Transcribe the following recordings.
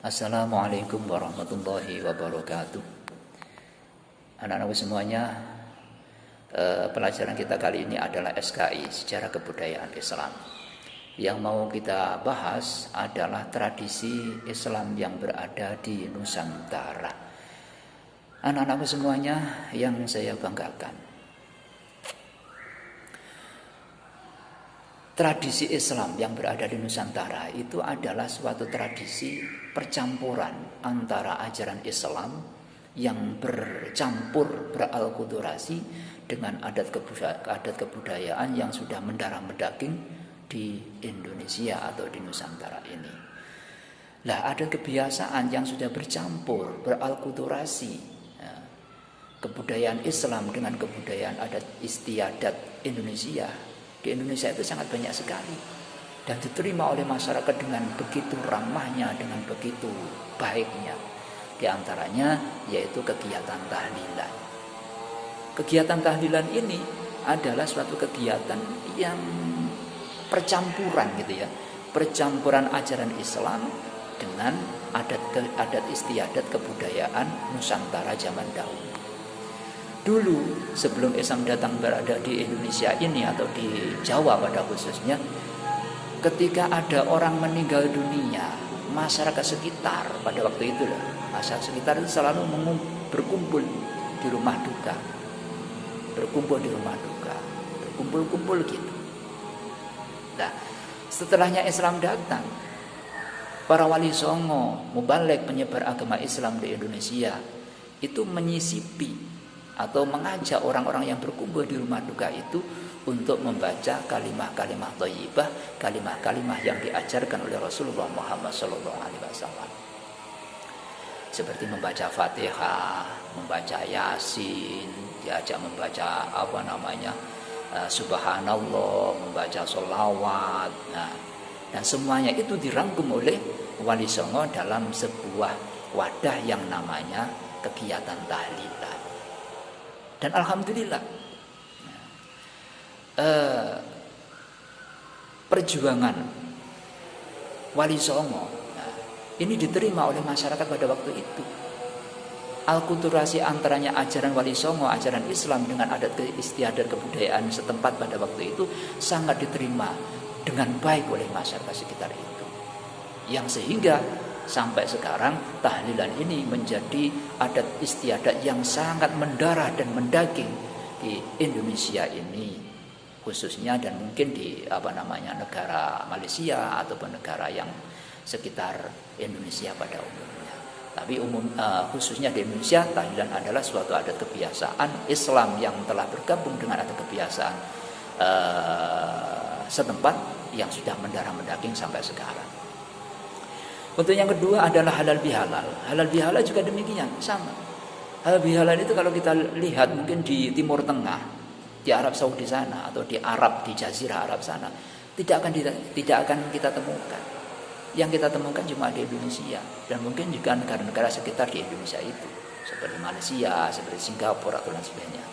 Assalamualaikum warahmatullahi wabarakatuh. Anak-anak semuanya, pelajaran kita kali ini adalah SKI, Sejarah Kebudayaan Islam. Yang mau kita bahas adalah tradisi Islam yang berada di Nusantara. Anak-anak semuanya yang saya banggakan, tradisi Islam yang berada di Nusantara itu adalah suatu tradisi percampuran antara ajaran Islam yang bercampur beralkulturasi dengan adat kebudayaan yang sudah mendarah mendaging di Indonesia atau di Nusantara ini. Lah, ada kebiasaan yang sudah bercampur beralkulturasi, kebudayaan Islam dengan kebudayaan adat istiadat Indonesia. Di Indonesia itu sangat banyak sekali dan diterima oleh masyarakat dengan begitu ramahnya, dengan begitu baiknya. Di antaranya yaitu kegiatan tahlilan. Kegiatan tahlilan ini adalah suatu kegiatan yang percampuran gitu ya, percampuran ajaran Islam dengan adat istiadat kebudayaan Nusantara zaman dahulu. Dulu sebelum Islam datang berada di Indonesia ini atau di Jawa pada khususnya, ketika ada orang meninggal dunia, masyarakat sekitar pada waktu itu masyarakat sekitar itu selalu berkumpul di rumah duka, berkumpul gitu. Nah, setelahnya Islam datang, para wali songo, mubaligh penyebar agama Islam di Indonesia itu menyisipi atau mengajak orang-orang yang berkumpul di rumah duka itu untuk membaca kalimah-kalimah thayyibah, kalimah-kalimah yang diajarkan oleh Rasulullah Muhammad SAW. Seperti membaca Fatihah, membaca Yasin, diajak membaca Subhanallah, membaca sholawat. Nah, dan semuanya itu dirangkum oleh wali songo dalam sebuah wadah yang namanya kegiatan tahlilan. Dan alhamdulillah perjuangan wali songo ini diterima oleh masyarakat pada waktu itu. Alkulturasi antaranya ajaran wali songo, ajaran Islam dengan adat istiadat kebudayaan setempat pada waktu itu sangat diterima dengan baik oleh masyarakat sekitar itu. Yang sehingga sampai sekarang tahlilan ini menjadi adat istiadat yang sangat mendarah dan mendaging di Indonesia ini khususnya, dan mungkin di negara Malaysia ataupun negara yang sekitar Indonesia pada umumnya. Tapi khususnya di Indonesia, tahlilan adalah suatu adat kebiasaan Islam yang telah bergabung dengan adat kebiasaan setempat yang sudah mendarah mendaging sampai sekarang. Untuk yang kedua adalah halal bihalal. Halal bihalal juga demikian, sama. Halal bihalal itu kalau kita lihat mungkin di Timur Tengah, di Arab Saudi sana atau di Jazirah Arab sana, tidak akan kita temukan. Yang kita temukan cuma di Indonesia dan mungkin juga negara-negara sekitar di Indonesia itu, seperti Malaysia, seperti Singapura atau lain sebagainya.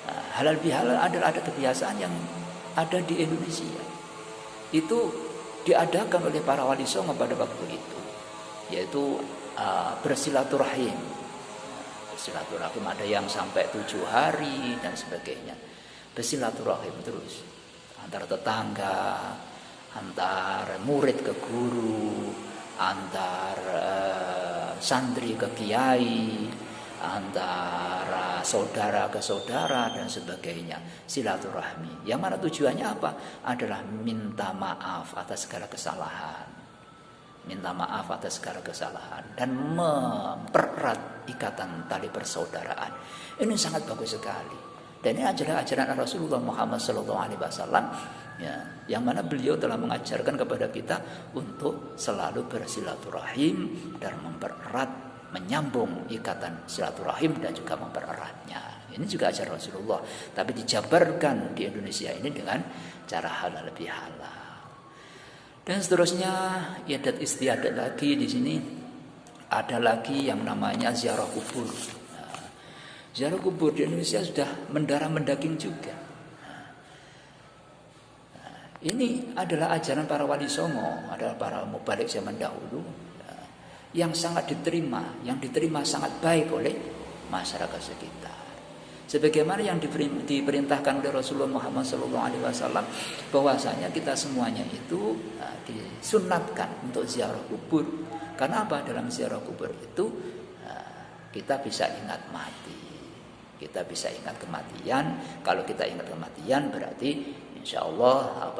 Nah, halal bihalal adalah ada kebiasaan yang ada di Indonesia. Itu diadakan oleh para wali songo pada waktu itu, yaitu bersilaturahim. Bersilaturahim ada yang sampai 7 hari dan sebagainya. Bersilaturahim terus antar tetangga, antar murid ke guru, antar santri ke kiai, antara saudara ke saudara dan sebagainya, silaturahmi. Yang mana tujuannya apa? Adalah minta maaf atas segala kesalahan. Minta maaf atas segala kesalahan dan mempererat ikatan tali persaudaraan. Ini sangat bagus sekali. Dan ini adalah ajaran Rasulullah Muhammad SAW, ya, yang mana beliau telah mengajarkan kepada kita untuk selalu bersilaturahim dan mempererat, menyambung ikatan silaturahim dan juga mempereratnya. Ini juga ajaran Rasulullah, tapi dijabarkan di Indonesia ini dengan cara halal bihalal. Dan seterusnya, adat istiadat lagi di sini ada lagi yang namanya ziarah kubur. Ziarah kubur di Indonesia sudah mendarah mendaging juga. Ini adalah ajaran para wali songo, adalah para mubaligh zaman dahulu. yang sangat diterima, yang diterima sangat baik oleh masyarakat sekitar. Sebagaimana yang diperintahkan oleh Rasulullah Muhammad SAW, bahwasanya kita semuanya itu disunatkan untuk ziarah kubur. Karena apa? Dalam ziarah kubur itu kita bisa ingat mati, kita bisa ingat kematian. Kalau kita ingat kematian berarti insya Allah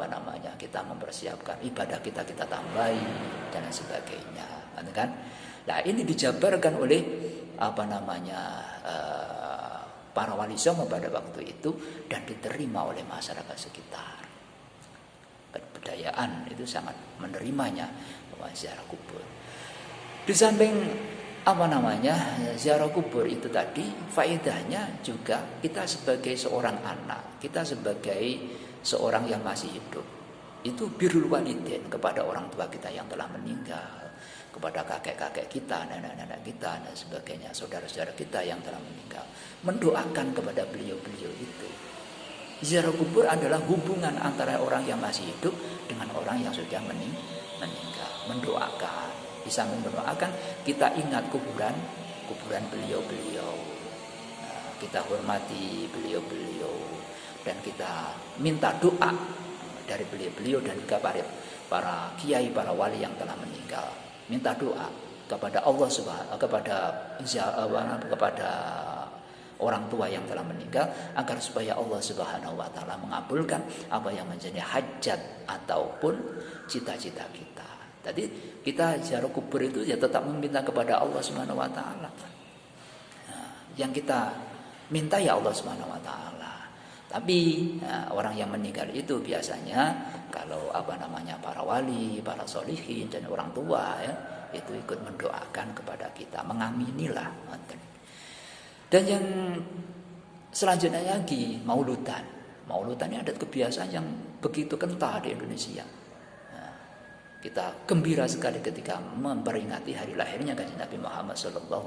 kita mempersiapkan ibadah kita tambahi dan sebagainya, kan? Nah, ini dijabarkan oleh para wali songo pada waktu itu dan diterima oleh masyarakat sekitar. Kebudayaan itu sangat menerimanya ziarah kubur. Di samping ziarah kubur itu tadi, faedahnya juga kita sebagai seorang anak, kita sebagai seorang yang masih hidup, itu birrul walidain kepada orang tua kita yang telah meninggal, kepada kakek-kakek kita, nenek-nenek kita dan sebagainya, saudara-saudara kita yang telah meninggal, mendoakan kepada beliau-beliau itu. Ziarah kubur adalah hubungan antara orang yang masih hidup dengan orang yang sudah meninggal, mendoakan. Bisa mendoakan, kita ingat kuburan beliau-beliau, kita hormati beliau-beliau, dan kita minta doa dari beliau-beliau dan juga para kiai, para wali yang telah meninggal. Minta doa kepada Allah kepada orang tua yang telah meninggal, agar supaya Allah Subhanahu wa taala mengabulkan apa yang menjadi hajat ataupun cita-cita kita. Jadi kita ziarah kubur itu ya tetap meminta kepada Allah Subhanahu wa taala. Yang kita minta ya Allah Subhanahu wa taala. Tapi orang yang meninggal itu biasanya kalau para wali, para solihin dan orang tua ya, itu ikut mendoakan kepada kita, mengaminilah. Dan yang selanjutnya lagi mauludan. Mauludan ini ada kebiasaan yang begitu kental di Indonesia. Kita gembira sekali ketika memperingati hari lahirnya Kanjeng Nabi Muhammad SAW.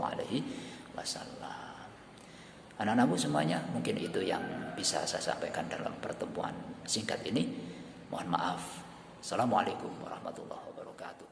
Anak-anakku semuanya, mungkin itu yang bisa saya sampaikan dalam pertemuan singkat ini. Mohon maaf. Assalamualaikum warahmatullahi wabarakatuh.